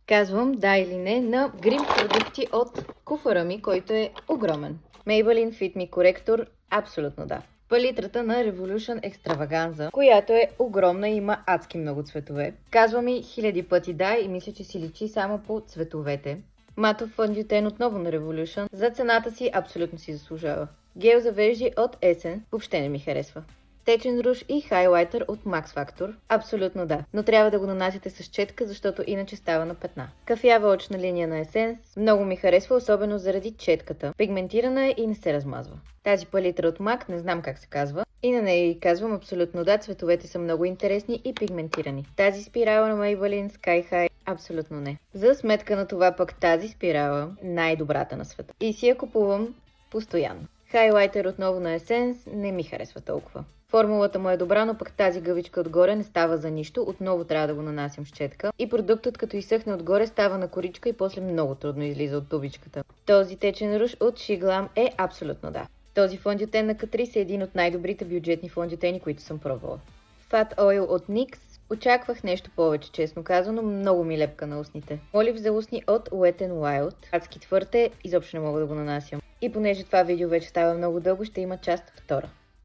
Казвам да или не на грим продукти от куфара ми, който е огромен. Maybelline Fit Me коректор, абсолютно да. Палитрата на Revolution Extravaganza, която е огромна и има адски много цветове. Казва ми хиляди пъти да и мисля, че си личи само по цветовете. Матов фондютен отново на Revolution. За цената си абсолютно си заслужава. Гел за вежди от Essence въобще не ми харесва. Течен руж и хайлайтер от Max Factor? Абсолютно да, но трябва да го нанасяте с четка, защото иначе става на петна. Кафява очна линия на Essence много ми харесва, особено заради четката. Пигментирана е и не се размазва. Тази палитра от MAC, не знам как се казва, и на нея и казвам абсолютно да, цветовете са много интересни и пигментирани. Тази спирала на Maybelline Sky High? Абсолютно не. За сметка на това пък тази спирала най-добрата на света. И си я купувам постоянно. Хайлайтер отново на Essence не ми харесва толкова. Формулата му е добра, но пък тази гъвичка отгоре не става за нищо, отново трябва да го нанасям с четка. И продуктът като изсъхне отгоре става на коричка и после много трудно излиза от тубичката. Този течен руж от Shiglam е абсолютно да. Този фондютен на Catrice е един от най-добрите бюджетни фондютени, които съм пробвала. Fat Oil от NYX. Очаквах нещо повече, честно казано, много ми лепка на устните. Олив за устни от Wet n Wild. Адски твърд е, изобщо не мога да го нанасям. И понеже това видео вече става много дълго, ще има част втора.